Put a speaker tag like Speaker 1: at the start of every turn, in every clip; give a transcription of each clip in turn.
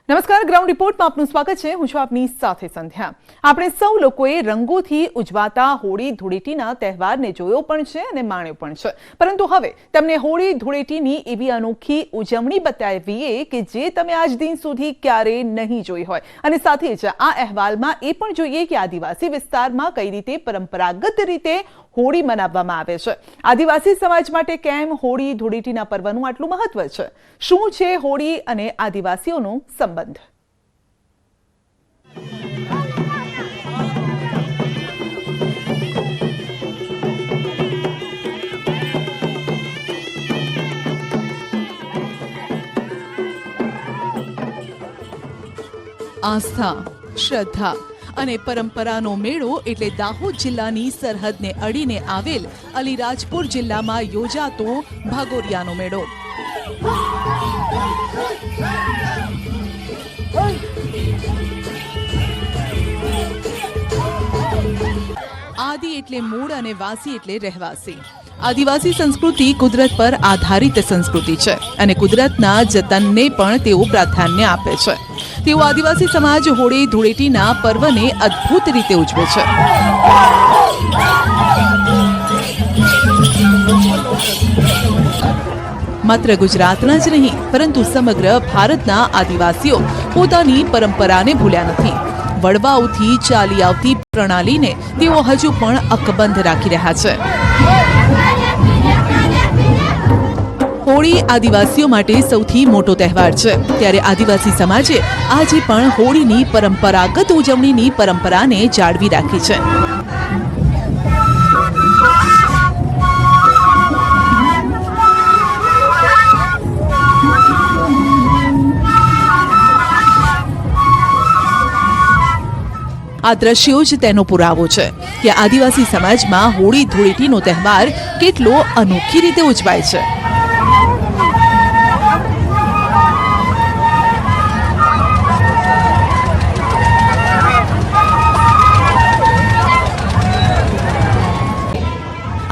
Speaker 1: નમસ્કાર, ગ્રાઉન્ડ રિપોર્ટમાં આપનું સ્વાગત છે। હું છું આપની સાથે સંધ્યા। આપણે સૌ લોકોએ રંગોથી ઉજવાતા હોળી ધૂળેટીના તહેવારને જોયો પણ છે અને માણ્યો પણ છે, પરંતુ હવે તમને હોળી ધૂળેટીની એવી અનોખી ઉજવણી બતાવીએ કે જે તમે આજ દિન સુધી ક્યારેય નહીં જોઈ હોય। અને સાથે જ આ અહેવાલમાં એ પણ જોઈએ કે આદિવાસી વિસ્તારમાં કઈ રીતે પરંપરાગત રીતે હોળી મનાવવામાં આવે છે। આદિવાસી સમાજ માટે કેમ હોળી ધૂળેટીના પર્વનું આટલું મહત્વ છે? શું છે હોળી અને આદિવાસીઓનો સંબંધ? આસ્થા, શ્રદ્ધા અને પરંપરાનો મેળો એટલે દાહોદ જિલ્લાની સરહદને અડીને આવેલ અલીરાજપુર જિલ્લામાં યોજાતો ભાગોરિયાનો મેળો। આદિ એટલે મૂળ અને વાસી એટલે રહેવાસી। આદિવાસી સંસ્કૃતિ કુદરત પર આધારિત સંસ્કૃતિ છે અને કુદરતના જતનને પણ તેઓ પ્રાધાન્ય આપે છે। તેઓ આદિવાસી સમાજ હોળી ધૂળેટીના પર્વને અદ્ભુત રીતે ઉજવે છે। માત્ર ગુજરાતના જ નહીં પરંતુ સમગ્ર ભારતના આદિવાસીઓ પોતાની પરંપરાને ભૂલ્યા નથી। વડવાઓથી ચાલી આવતી પ્રણાલીને તેઓ હજુ પણ અકબંધ રાખી રહ્યા છે। હોળી આદિવાસીઓ માટે સૌથી મોટો તહેવાર છે, ત્યારે આદિવાસી સમાજે આજે પણ હોળીની પરંપરાગત ઉજવણીની પરંપરાને જાળવી રાખી છે। આ દ્રશ્યો જ તેનો પુરાવો છે કે આદિવાસી સમાજમાં હોળી ધૂળેટીનો તહેવાર કેટલો અનોખી રીતે ઉજવાય છે।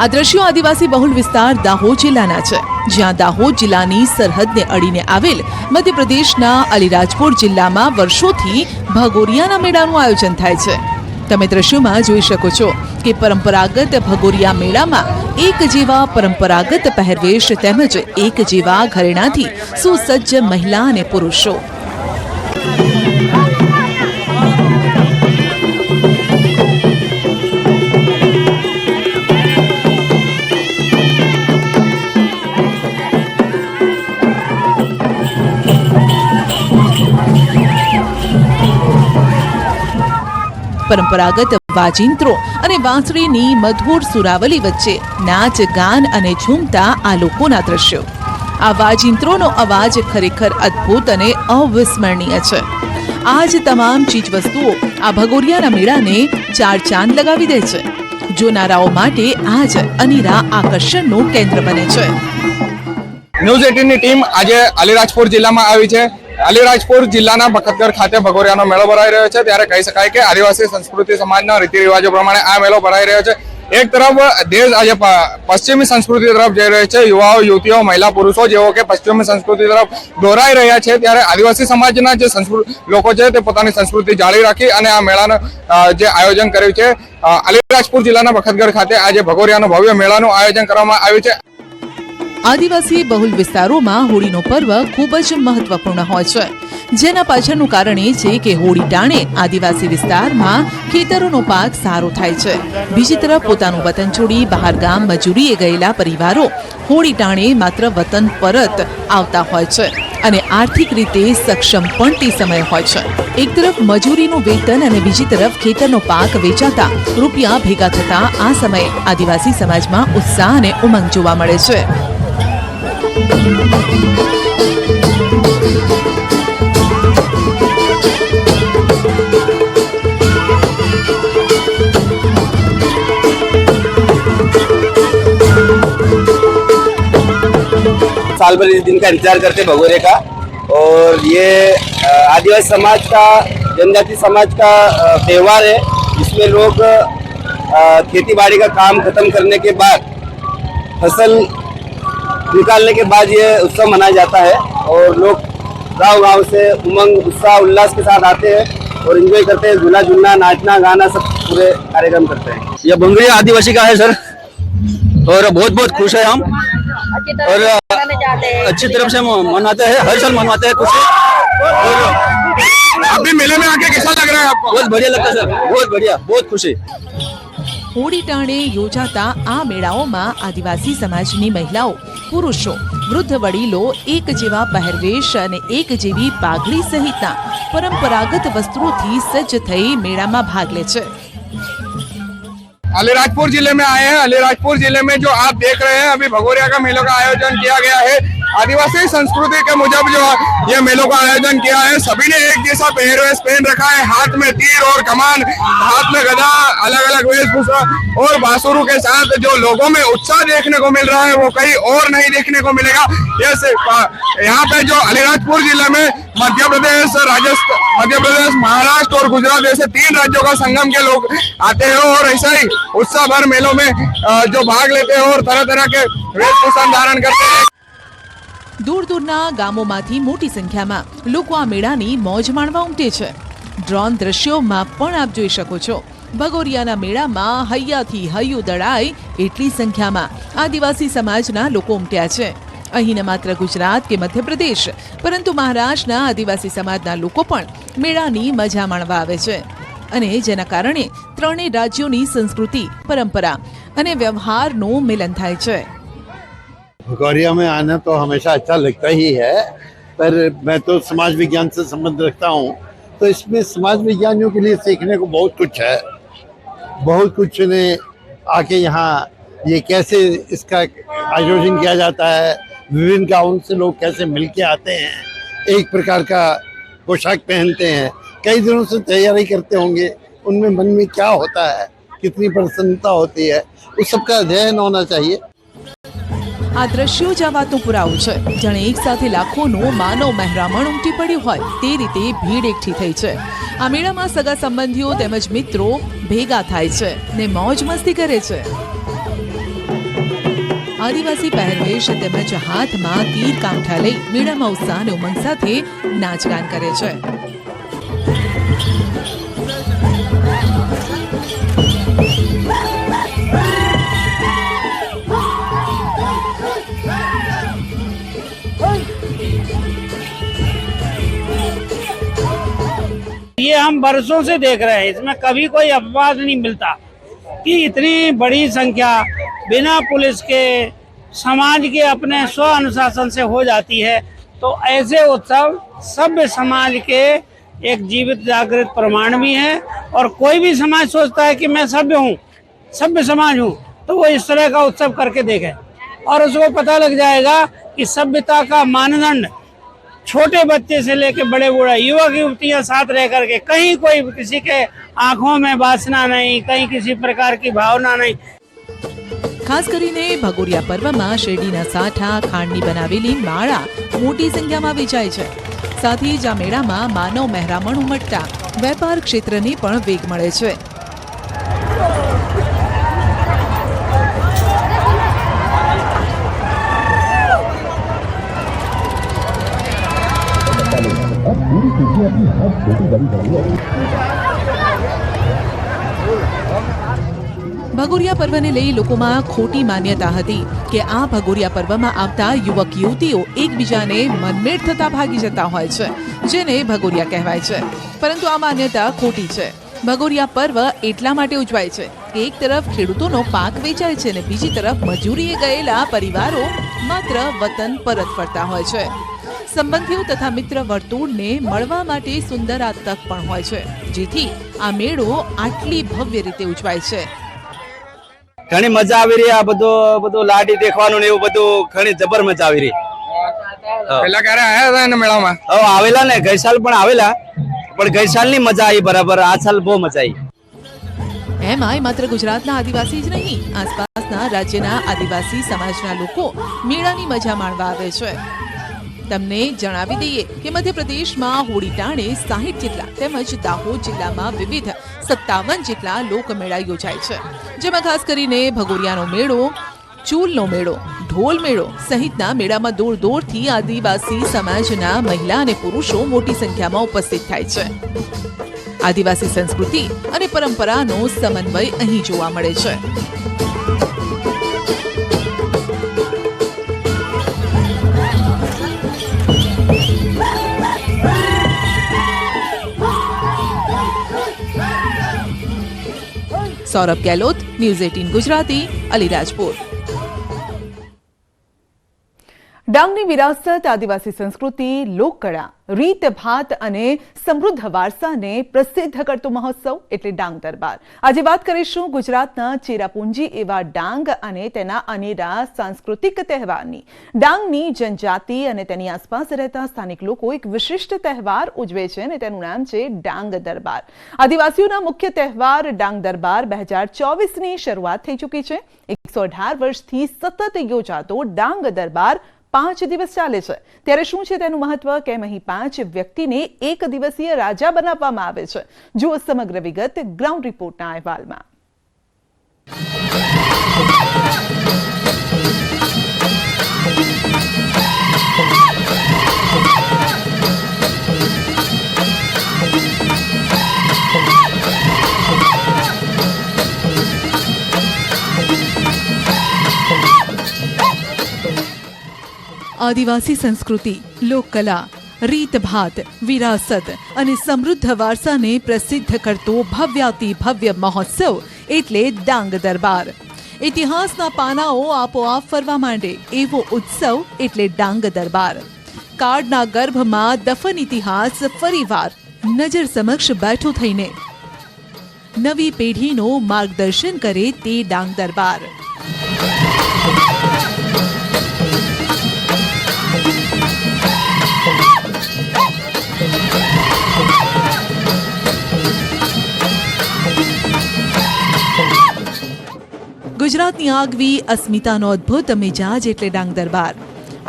Speaker 1: આ દ્રશ્યો આદિવાસી બહુલ વિસ્તાર દાહોદ જિલ્લાના છે, જ્યાં દાહોદ જિલ્લાની સરહદને અડીને આવેલ મધ્યપ્રદેશના અલીરાજપુર જિલ્લામાં વર્ષોથી ભગોરિયાના મેળાનું આયોજન થાય છે। તમે દ્રશ્યોમાં જોઈ શકો છો કે પરંપરાગત ભગોરિયા મેળામાં એક જેવા પરંપરાગત પહેરવેશ તેમજ એક જેવા ઘરેણાથી સુસજ્જ મહિલા અને પુરુષો। પરંપરાગત વાજિંત્રો અને વાંસળીની મધુર સુરાવલી વચ્ચે નાચ ગાન અને ઝૂમતા આ લોકોના દ્રશ્યો। આ વાજિંત્રોનો અવાજ ખરેખર અદ્ભુત અને અવિસ્મરણીય છે। આ જ તમામ ચીજવસ્તુઓ આ ભગોરિયાના મેળાને ચાર ચાંદ લગાવી દે છે। જોનારાઓ માટે આ જ અનેરા આકર્ષણનું કેન્દ્ર બને છે।
Speaker 2: ન્યૂઝ 18ની ટીમ આજે અલીરાજપુર જિલ્લામાં આવી છે। અલીરાજપુર જિલ્લાના બખતગઢ ખાતે ભગોરિયાનો મેળો ભરાઈ રહ્યો છે, ત્યારે કહી શકાય કે આદિવાસી સંસ્કૃતિ સમાજના રીતિ રિવાજો પ્રમાણે આ મેળો ભરાઈ રહ્યો છે। એક તરફ દેશ આજે પશ્ચિમી સંસ્કૃતિ તરફ જઈ રહ્યો છે। યુવાઓ, યુવતીઓ, મહિલા, પુરુષો જેવો કે પશ્ચિમી સંસ્કૃતિ તરફ દોરાઈ રહ્યા છે, ત્યારે આદિવાસી સમાજના જે લોકો છે તે પોતાની સંસ્કૃતિ જાળવી રાખી અને આ મેળાનું જે આયોજન કર્યું છે। અલીરાજપુર જિલ્લાના બખતગઢ ખાતે આજે ભગોરિયાનો ભવ્ય મેળાનું આયોજન કરવામાં આવ્યું છે।
Speaker 1: આદિવાસી બહુલ વિસ્તારોમાં હોળીનો પર્વ ખૂબ જ મહત્વપૂર્ણ હોય છે, જેના પાછળનું કારણ એ છે કે હોળી ટાણે આદિવાસી વિસ્તારમાં ખેતરોનો પાક સારો થાય છે। બીજી તરફ પોતાનું વતન છોડી બહાર ગામ મજૂરીએ ગયેલા પરિવારો હોળી ટાણે માત્ર વતન પરત આવતા હોય છે અને આર્થિક રીતે સક્ષમ પણ તે સમય હોય છે। એક તરફ મજૂરીનું વેતન અને બીજી તરફ ખેતરનો પાક વેચાતા રૂપિયા ભેગા થતા આ સમયે આદિવાસી સમાજમાં ઉત્સાહ અને ઉમંગ જોવા મળે છે।
Speaker 3: साल भर इस दिन का इंतजार करते भगोरे का, और ये आदिवासी समाज का, जनजाति समाज का त्यौहार है, जिसमें लोग खेती बाड़ी का काम खत्म करने के बाद फसल निकालने के बाद ये उत्सव मनाया जाता है और लोग गांव-गांव से उमंग उत्साह उल्लास के साथ आते हैं और एंजॉय करते हैं, झूला झूलना, नाचना गाना सब पूरे कार्यक्रम करते हैं।
Speaker 4: ये भंगड़ी आदिवासी का है सर, और बहुत बहुत खुश है हम, और अच्छी तरफ से मनाते हैं, हर साल मनाते हैं खुशी।
Speaker 2: आप भी मेले में आके कैसा लग रहा है आपको?
Speaker 4: बहुत बढ़िया लगता है सर, बहुत बढ़िया, बहुत खुशी।
Speaker 1: હોળી ટાણે યોજાતા આ મેળાઓમાં આદિવાસી સમાજની મહિલાઓ, પુરુષો, વૃદ્ધ વડીલો એક જેવા પહેરવેશ અને એક જેવી પાઘડી સહિતના પરંપરાગત વસ્ત્રોથી સજ્જ થઈ મેળામાં ભાગ લે છે।
Speaker 2: अलीराजपुर जिले में आए हैं। अलीराजपुर जिले में जो आप देख रहे हैं, अभी भगोरिया का मेलों का आयोजन किया गया है। आदिवासी संस्कृति के मुजब जो ये मेलों का आयोजन किया है, सभी ने एक जैसा पहरवेश पहन रखा है, हाथ में तीर और कमान, हाथ में गदा, अलग अलग वेशभूषा और बांसुरों के साथ जो लोगों में उत्साह देखने को मिल रहा है वो कहीं और नहीं देखने को मिलेगा। यहाँ पे जो अलीराजपुर जिले में मध्य प्रदेश, राजस्थान, मध्य प्रदेश, महाराष्ट्र और गुजरात जैसे 3 राज्यों का संगम के लोग आते हैं और ऐसा ही उत्साह भर मेलों में जो भाग लेते हैं और तरह तरह के वेशभूषा धारण करते हैं।
Speaker 1: દૂર દૂરના ગામોમાંથી મોટી સંખ્યામાં લોકો આ મેળાની મોજ માણવા ઉમટે છે। ડ્રોન દ્રશ્યોમાં પણ આપ જોઈ શકો છો, ભગોરિયાના મેળામાં હૈયાથી હૈયું દળાય એટલી સંખ્યામાં આદિવાસી સમાજના લોકો ઉમટ્યા છે। અહીં ન માત્ર ગુજરાત કે મધ્યપ્રદેશ પરંતુ મહારાષ્ટ્રના આદિવાસી સમાજના લોકો પણ મેળાની મજા માણવા આવે છે, અને જેના કારણે ત્રણેય રાજ્યોની સંસ્કૃતિ, પરંપરા અને વ્યવહારનું મિલન થાય છે।
Speaker 5: भगोरिया में आना तो हमेशा अच्छा लगता ही है, पर मैं तो समाज विज्ञान से संबंध रखता हूँ, तो इसमें समाज विज्ञानियों के लिए सीखने को बहुत कुछ है। बहुत कुछ ने आके यहाँ ये कैसे इसका आयोजन किया जाता है, विभिन्न गाँव से लोग कैसे मिल के आते हैं, एक प्रकार का पोशाक पहनते हैं, कई दिनों से तैयारी करते होंगे, उनमें मन में क्या होता है, कितनी प्रसन्नता होती है, उस सबका अध्ययन होना चाहिए।
Speaker 1: આ દ્રશ્યો જ આ વાતનો પુરાવો છે, જાણે એક સાથે લાખોનું માનવ મહેરામણ ઉમટી પડ્યું હોય તે રીતે ભીડ એકઠી થઈ છે। આ મેળામાં સગા સંબંધીઓ તેમજ મિત્રો ભેગા થાય છે ને મોજ મસ્તી કરે છે। આદિવાસી પહેરવેશ તેમજ હાથમાં તીર કાંઠા લઈ મેળામાં ઉત્સાહ અને ઉમંગ સાથે નાચગાન કરે છે।
Speaker 6: ये हम बरसों से देख रहे हैं, इसमें कभी कोई अपवाद नहीं मिलता कि इतनी बड़ी संख्या बिना पुलिस के, समाज के अपने स्व अनुशासन से हो जाती है। तो ऐसे उत्सव सभ्य समाज के एक जीवित जागृत प्रमाण भी है, और कोई भी समाज सोचता है कि मैं सभ्य हूँ, सभ्य समाज हूँ, तो वो इस तरह का उत्सव करके देखे और उसको पता लग जाएगा कि सभ्यता का मानदंड छोटे बच्चे से लेके बड़े बूढ़ा, युवक युवतियां साथ रह करके, कहीं कोई किसी के आंखों में वासना नहीं, कहीं किसी प्रकार की भावना नहीं।
Speaker 1: ખાસ કરીને ભગોરિયા પર્વમાં શેરડીના સાઠા, ખાંડની બનાવેલી માળા મોટી સંખ્યામાં વેચાય છે। સાથે જ આ મેળામાં માનવ મહેરામણ ઉમટતા વેપાર ક્ષેત્રને પણ વેગ મળે છે। ભગોરિયા પર્વને લઈ લોકોમાં ખોટી માન્યતા હતી કે આ ભગોરિયા પર્વમાં આવતા યુવક યુવતીઓ એકબીજાને મનમેળ થતા ભાગી જતા હોય છે, જેને ભગોરિયા કહેવાય છે, પરંતુ આ માન્યતા ખોટી છે। ભગોરિયા પર્વ એટલા માટે ઉજવાય છે કે એક તરફ ખેડૂતોનો પાક વેચાય છે અને બીજી તરફ મજૂરીએ ગયેલા પરિવારો માત્ર વતન પરત ફરતા હોય છે। સંબંધીઓ તથા મિત્ર વર્તુળને મળવા માટે સુંદર આ તક પણ હોય છે, જેથી આ મેળો આટલી ભવ્ય રીતે ઉજવાય છે।
Speaker 4: ઘણી મજા આવી રહી, આ બધું લાડી દેખવાનું ને એવું બધું ઘણી જબર મજા આવી રહી।
Speaker 2: પહેલા ક્યારે આયા હતા એના મેળામાં?
Speaker 4: હવે આવેલા ને, ગઈ સાલ પણ આવેલા, પણ ગઈ સાલની મજા આવી બરાબર, આ સાલ બહુ મજા આવી।
Speaker 1: એમાંય માત્ર ગુજરાતના આદિવાસી જ નહીં, આસપાસના રાજ્યના આદિવાસી સમાજના લોકો મેળાની મજા માણવા આવે છે। તમને જણાવી દઈએ કે મધ્યપ્રદેશમાં હોળી ટાણે 60 જેટલા તેમજ દાહોદ જિલ્લામાં વિવિધ 57 જેટલા લોકમેળા યોજાય છે, જેમાં ખાસ કરીને ભગોરિયાનો મેળો ચૂલનો મેળો, ઢોલ મેળો સહિતના મેળામાં દૂર દૂરથી આદિવાસી સમાજના મહિલા અને પુરુષો મોટી સંખ્યામાં ઉપસ્થિત થાય છે. આદિવાસી સંસ્કૃતિ અને પરંપરાનો સમન્વય અહીં જોવા મળે છે. સૌરભ ગેહલોત, ન્યૂઝ 18 ગુજરાતી, અલીરાજપુર.
Speaker 7: ડાંગની વિરાસત, આદિવાસી સંસ્કૃતિ, લોકકળા, રીત ભાત અને સમૃદ્ધ વારસાને પ્રસિદ્ધ કરતો મહોત્સવ એટલે ડાંગ દરબાર. આજે વાત કરીશું ગુજરાતના ચેરાપુંજી એવા ડાંગ અને તેના અનેરા સાંસ્કૃતિક તહેવારની. ડાંગની જનજાતિ અને તેની આસપાસ રહેતા સ્થાનિક લોકો એક વિશિષ્ટ તહેવાર ઉજવે છે અને તેનું નામ છે ડાંગ દરબાર. આદિવાસીઓના મુખ્ય તહેવાર ડાંગ દરબાર 2024ની શરૂઆત થઈ ચૂકી છે. 118 વર્ષથી સતત યોજાતો ડાંગ દરબાર 5 દિવસ ચાલે છે. ત્યારે શું છે તેનું મહત્વ? કેમ અહીં 5 વ્યક્તિને એક દિવસીય રાજા બનાવવામાં આવે છે? જુઓ સમગ્ર વિગત ગ્રાઉન્ડ રિપોર્ટના અહેવાલમાં.
Speaker 1: આદિવાસી સંસ્કૃતિ, લોકકલા, રીતભાત, વિરાસત અને સમૃદ્ધ વારસાને પ્રસિદ્ધ કરતો ભવ્યાતિ ભવ્ય મહોત્સવ એટલે ડાંગ દરબાર. ઇતિહાસના પાનાઓ આપોઆપ ફરવા માંડે એવો ઉત્સવ એટલે ડાંગ દરબાર. કાળના ગર્ભમાં દફન ઇતિહાસ ફરીવાર નજર સમક્ષ બેઠો થઈને નવી પેઢીનો માર્ગદર્શન કરે તે ડાંગ દરબાર. ગુજરાતની આગવી અસ્મિતાનો અદ્ભુત મિજાજ એટલે ડાંગ દરબાર.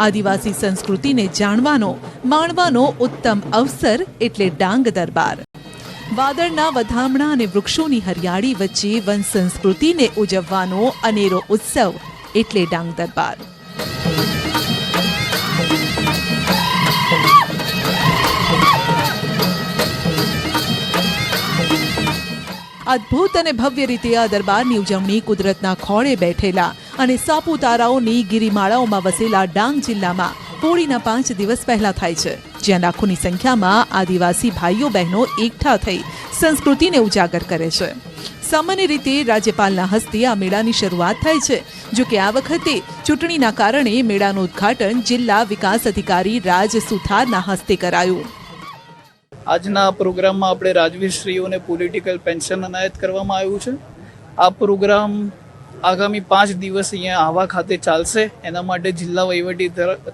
Speaker 1: આદિવાસી સંસ્કૃતિને જાણવાનો, માણવાનો ઉત્તમ અવસર એટલે ડાંગ દરબાર. વાદળના વધામણા અને વૃક્ષોની હરિયાળી વચ્ચે વન સંસ્કૃતિને ઉજવવાનો અનેરો ઉત્સવ એટલે ડાંગ દરબાર. અદ્ભુત અને ભવ્ય રીતે આ દરબારની ઉજવણી કુદરતના ખોળે બેઠેલા અને સાપુતારાઓની ગિરિમાળાઓમાં વસેલા ડાંગ જિલ્લામાં હોળીના 5 દિવસ પહેલા થાય છે, જ્યાં લાખોની સંખ્યામાં આદિવાસી ભાઈઓ બહેનો એકઠા થઈ સંસ્કૃતિને ઉજાગર કરે છે. સામાન્ય રીતે રાજ્યપાલના હસ્તે આ મેળાની શરૂઆત થાય છે. જો કે આ વખતે ચૂંટણીના કારણે મેળાનું ઉદ્ઘાટન જિલ્લા વિકાસ અધિકારી રાજ સુથારના હસ્તે કરાયું.
Speaker 8: આજના પ્રોગ્રામમાં આપણે રાજવીરશ્રીઓને પોલિટિકલ પેન્શન અનાયત કરવામાં આવ્યું છે. આ પ્રોગ્રામ આગામી 5 દિવસ અહીંયા આહવા ખાતે ચાલશે. એના માટે જિલ્લા વહીવટી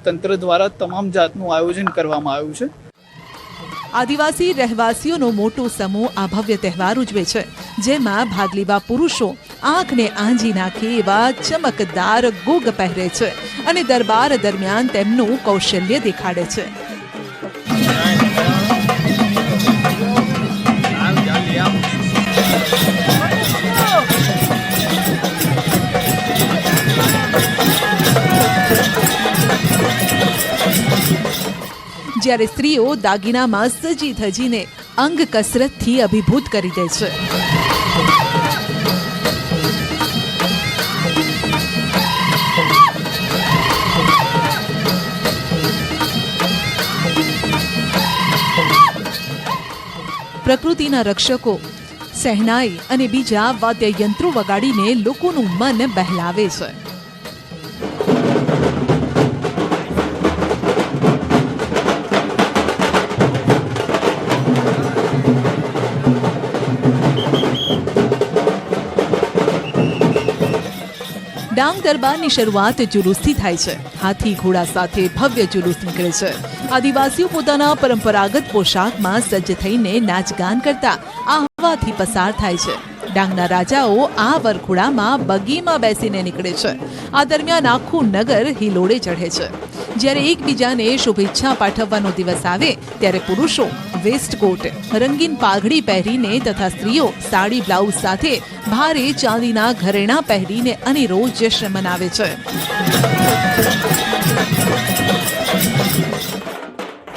Speaker 8: તંત્ર દ્વારા તમામ જાતનું આયોજન કરવામાં આવ્યું છે.
Speaker 1: આદિવાસી રહેવાસીઓનો મોટો સમૂહ આ ભવ્ય તહેવાર ઉજવે છે, જેમાં ભાગ લેવા પુરુષો આંખને આંજી નાખે એવા ચમકદાર ગોગ પહેરે છે અને દરબાર દરમિયાન તેમનું કૌશલ્ય દેખાડે છે. જ્યારે સ્ત્રીઓ દાગીનામાં સજી ધજીને અંગ કસરતથી અભિભૂત કરી દે છે. પ્રકૃતિના રક્ષકો શહેનાઈ અને બીજા વાદ્યયંત્રો વગાડીને લોકોનું મન બહેલાવે છે. ડાંગ દરબારની શરૂઆત જુલુસથી થાય છે. હાથી ઘોડા સાથે ભવ્ય જુલુસ નીકળે છે. આદિવાસીઓ પોતાના પરંપરાગત પોશાકમાં સજ્જ થઈને નાચગાન કરતા આહવાથી પસાર થાય છે. ડાંગના રાજાઓ આ વરખોડામાં બગીમાં બેસીને નીકળે છે. આ દરમિયાન આખું નગર હિલોળે ચઢે છે. જ્યારે એકબીજાને શુભેચ્છા પાઠવવાનો દિવસ આવે ત્યારે પુરુષો વેસ્ટકોટ, રંગીન પાઘડી પહેરીને તથા સ્ત્રીઓ સાડી બ્લાઉઝ સાથે ભારે ચાંદીના ઘરેણાં પહેરીને અનેરો જશ્ન મનાવે છે.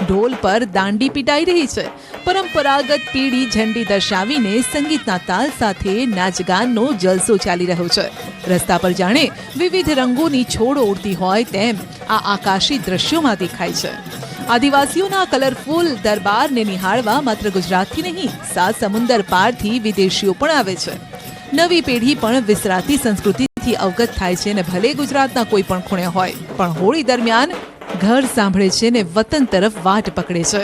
Speaker 1: ઢોલ પર દાંડી પીટાઈ રહી છે. પરંપરાગત પીળી ઝંડી દર્શાવીને સંગીતના તાલ સાથે નાચગાનનો જલસો ચાલી રહ્યો છે. રસ્તા પર જાણે વિવિધ રંગોની છોડ ઉડતી હોય તેમ આ આકાશી દ્રશ્યોમાં દેખાય છે. આદિવાસીઓના કલરફુલ દરબારને નિહાળવા માત્ર ગુજરાતથી નહીં, સાત સમુંદર પારથી વિદેશીઓ પણ આવે છે. નવી પેઢી પણ વિસરાતી સંસ્કૃતિથી અવગત થાય છે ને ભલે ગુજરાતના કોઈ પણ ખૂણે હોય, પણ હોળી દરમિયાન ઘર સાંભળે છે ને વતન તરફ વાટ પકડે છે.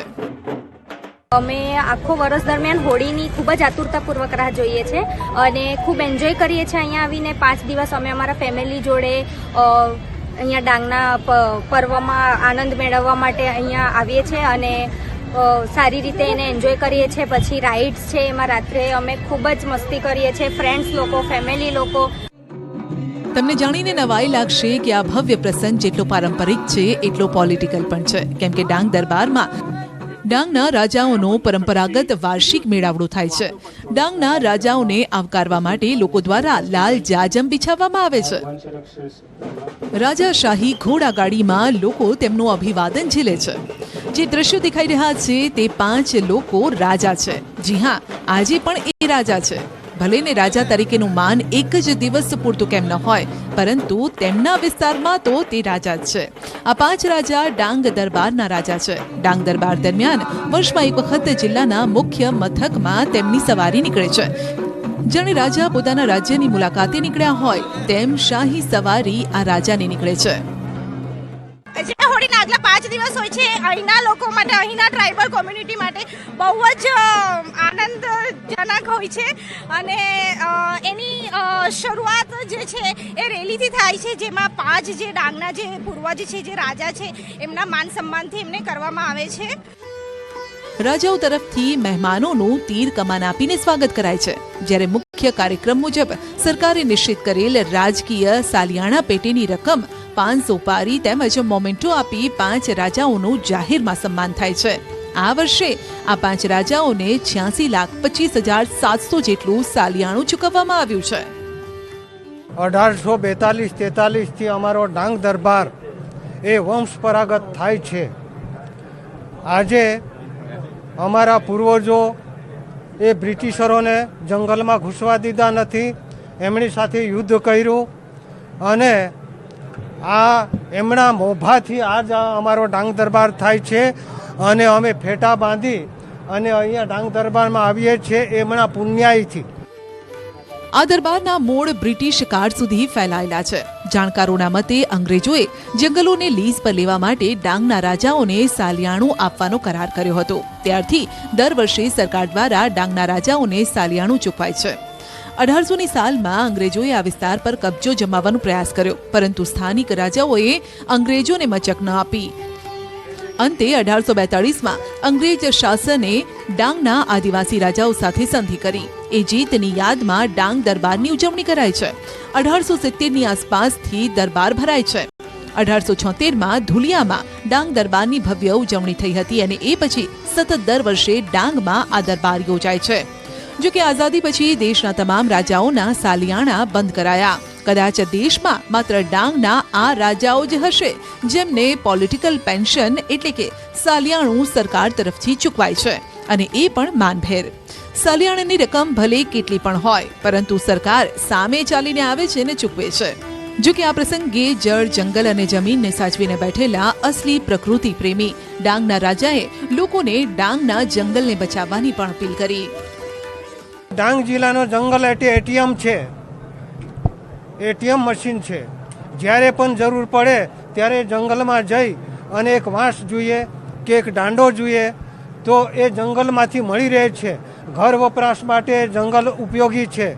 Speaker 9: અમે આખો વર્ષ દરમિયાન હોળીની ખૂબ જ આતુરતાપૂર્વક રાહ જોઈએ છીએ અને ખૂબ એન્જોય કરીએ છીએ. અહીંયા આવીને 5 દિવસ અમે અમારા ફેમિલી જોડે અહીંયા ડાંગના પર્વમાં આનંદ મેળવવા માટે અહીંયા આવીએ છીએ અને સારી રીતે એને એન્જોય કરીએ છીએ. પછી રાઇડ્સ છે, એમાં રાત્રે અમે ખૂબ જ મસ્તી કરીએ છીએ, ફ્રેન્ડ્સ લોકો, ફેમિલી લોકો.
Speaker 1: તમને જાણીને નવાઈ લાગશે કે આ ભવ્ય પ્રસંગ જેટલો પારંપરિક છે એટલો પોલિટિકલ પણ છે, કેમ કે ડાંગ દરબારમાં ડાંગના રાજાઓનો પરંપરાગત વાર્ષિક મેળાવડો થાય છે. ડાંગના રાજાઓને આવકારવા માટે લોકો દ્વારા લાલ જાજમ બિછાવવામાં આવે છે. રાજાશાહી ઘોડાગાડીમાં લોકો તેમનું અભિવાદન ઝીલે છે. જે દ્રશ્યો દેખાઈ રહ્યા છે તે 5 લોકો રાજા છે. જી હા, આજે પણ એ રાજા છે. ભલે ને રાજા તરીકેનું માન એક જ દિવસ પૂરતું કેમ ન હોય, પરંતુ તેમના વિસ્તારમાં તો તે રાજા જ છે. આ 5 રાજા ડાંગ દરબારના રાજા છે. ડાંગ દરબાર દરમિયાન વર્ષમાં એક વખત જિલ્લાના મુખ્ય મથકમાં તેમની સવારી નીકળે છે. જાણે રાજા પોતાના રાજ્યની મુલાકાતે નીકળ્યા હોય તેમ શાહી સવારી આ રાજાની નીકળે છે.
Speaker 10: જે હોળીના આગલા 5 દિવસ હોય છે, અહીંના લોકો માટે, અહીંના ટ્રાઇબલ કોમ્યુનિટી માટે બહુ જ આનંદજનક હોય છે અને એની શરૂઆત જે છે એ રેલીથી થાય છે, જેમાં 5 જે ડાંગના જે પૂર્વજ છે, જે રાજા છે, એમના માન સન્માનથી એમને કરવામાં આવે છે.
Speaker 1: રાજાઓ તરફથી મહેમાનોનું તીર કમાન આપીને સ્વાગત કરાય છે, જ્યારે મુખ્ય કાર્યક્રમ મુજબ સરકારે નિશ્ચિત કરેલ રાજકીય સાલિયાણા પેટેની રકમ 500 પારી તેમજ મોમેન્ટો આપી 5 રાજાઓનું જાહેરમાં સન્માન થાય છે. આ વર્ષે આ 5 રાજાઓને 86,25,700 જેટલું સાલિયાણું ચૂકવવામાં આવ્યું છે.
Speaker 11: 1842-43 થી અમારો ડાંગ દરબાર એ વંશપરાગત થાય છે. આજે અમારા પૂર્વજો એ બ્રિટિશરોને જંગલમાં ઘૂસવા દીધા નથી, એમની સાથે યુદ્ધ કર્યું અને આ એમના મોભાથી આજ અમારો ડાંગ દરબાર થાય છે અને અમે ફેટા બાંધી અને અહીંયા ડાંગ દરબારમાં આવીએ છીએ એમના પુણ્યાયથી.
Speaker 1: આ દરબારના મૂળ બ્રિટિશ કાળ સુધી ફેલાયેલા છે. જાણકારોના મતે અંગ્રેજોએ જંગલોને લીઝ પર લેવા માટે ડાંગના રાજાઓને સાલિયાણું આપવાનો કરાર કર્યો હતો. ત્યારથી દર વર્ષે સરકાર દ્વારા ડાંગના રાજાઓને સાલિયાણું ચૂકવાય છે. 1800ની સાલમાં અંગ્રેજોએ આ વિસ્તાર પર કબજો જમાવવાનો પ્રયાસ કર્યો, પરંતુ સ્થાનિક રાજાઓએ અંગ્રેજોને મચક ન આપી. અંતે 1842માં અંગ્રેજ શાસને ડાંગના આદિવાસી રાજાઓ સાથે સંધિ કરી. એ જીતની યાદમાં ડાંગ દરબારની ઉજવણી કરાય છે. 1870ની આસપાસથી દરબાર ભરાય છે. 1876માં ધુલિયામાં ડાંગ દરબારની ભવ્ય ઉજવણી થઈ હતી અને એ પછી સતત દર વર્ષે ડાંગમાં આ દરબાર યોજાય છે. જો કે આઝાદી પછી દેશના તમામ રાજાઓના સાલિયાણા બંધ કરાયા. કદાચ દેશમાં માત્ર ડાંગના આ રાજાઓ જ હશે જેમને પોલિટિકલ પેન્શન એટલે કે સાલિયાણું સરકાર તરફથી ચૂકવાય છે, અને એ પણ માનભેર. સાલિયાણાની રકમ ભલે કેટલી પણ હોય, પરંતુ સરકાર સામે ચાલીને આવે છે ને ચૂકવે છે. જો કે આ પ્રસંગે જળ, જંગલ અને જમીનને સાચવીને બેઠેલા અસલી પ્રકૃતિ પ્રેમી ડાંગના રાજાએ લોકોને ડાંગના જંગલને બચાવવાની પણ અપીલ કરી.
Speaker 11: ડાંગ જિલ્લાનો જંગલ એટીએમ છે, એટીએમ મશીન છે. જ્યારે પણ જરૂર પડે ત્યારે જંગલમાં જઈ અને એક વાંસ જોઈએ કે એક દાંડો જોઈએ તો એ જંગલમાંથી મળી રહે છે. ઘર વપરાશ માટે જંગલ ઉપયોગી છે.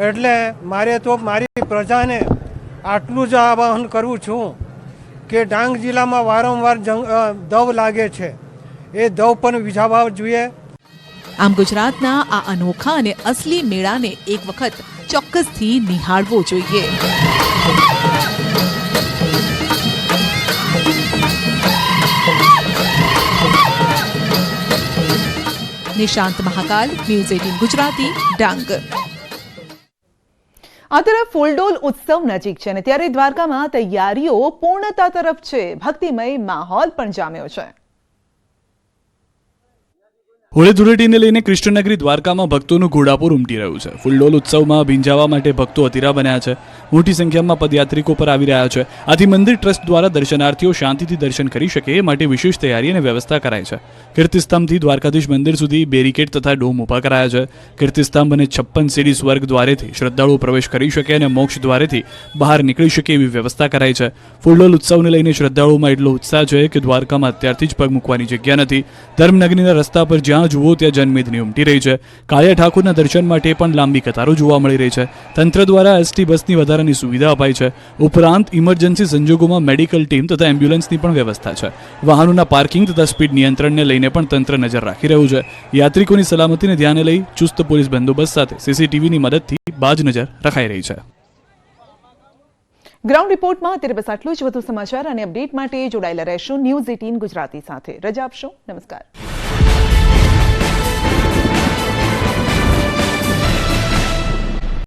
Speaker 11: એટલે મારે તો મારી પ્રજાને આટલું જ આહ્વાન કરું છું કે ડાંગ જિલ્લામાં વારંવાર દવ લાગે છે, એ દવ પણ વિઝાવવા જોઈએ.
Speaker 1: આમ ગુજરાતના આ અનોખા અને અસલી મેળાને એક વખત ચોક્કસથી નિહાળવો જોઈએ. નિશાંત મહાકાલ, ન્યૂઝ 18 ગુજરાતી, ડાંગ।
Speaker 7: આ તરફ ફૂલડોલ ઉત્સવ નજીક છે અને ત્યારે દ્વારકામાં તૈયારીઓ પૂર્ણતા તરફ છે। ભક્તિમય માહોલ પણ જામ્યો છે।
Speaker 12: હોળી ધૂળેટીને લઈને કૃષ્ણનગરી દ્વારકામાં ભક્તોનું ઘોડાપુર ઉમટી રહ્યું છે। ફૂલડોલ ઉત્સવમાં ભીંજાવા માટે ભક્તો અધીરા બન્યા છે। મોટી સંખ્યામાં પદયાત્રિકો પર આવી રહ્યા છે। આથી મંદિર ટ્રસ્ટ દ્વારા દર્શનાર્થીઓ શાંતિથી દર્શન કરી શકે એ માટે વિશેષ તૈયારી અને વ્યવસ્થા કરાઈ છે। કીર્તિસ્તંભથી દ્વારકાધીશ મંદિર સુધી બેરિકેડ તથા ડોમ ઊભા કરાયા છે। કીર્તિસ્તંભ અને 56 સીડી સ્વર્ગ દ્વારેથી શ્રદ્ધાળુઓ પ્રવેશ કરી શકે અને મોક્ષ દ્વારેથી બહાર નીકળી શકે એવી વ્યવસ્થા કરાઈ છે। ફૂલડોલ ઉત્સવને લઈને શ્રદ્ધાળુઓમાં એટલો ઉત્સાહ છે કે દ્વારકામાં અત્યારથી જ પગ મૂકવાની જગ્યા નથી। ધર્મનગરીના રસ્તા પર જ્યાં જુઓ ત્યાં જનમેદની ઉમટી રહી છે। કાળિયા ઠાકોરના દર્શન માટે પણ લાંબી કતારો જોવા મળી રહી છે। તંત્ર દ્વારા એસટી બસની વધારાની સુવિધા અપાઈ છે। ઉપરાંત ઇમરજન્સી સંજોગોમાં મેડિકલ ટીમ તથા એમ્બ્યુલન્સની પણ વ્યવસ્થા છે। વાહનોના પાર્કિંગ તથા સ્પીડ નિયંત્રણને લઈને પણ તંત્ર નજર રાખી રહ્યું છે। યાત્રિકોની સલામતીને ધ્યાને લઈ ચુસ્ત પોલીસ બંદોબસ્ત સાથે સીસીટીવીની મદદથી બાજ નજર રખાઈ રહી છે।
Speaker 7: ગ્રાઉન્ડ રિપોર્ટમાં અત્યારે બસ આટલું જ। વધુ સમાચાર અને અપડેટ માટે જોડાયેલા રહેશો ન્યૂઝ 18 ગુજરાતી સાથે। રજા આપશો। નમસ્કાર।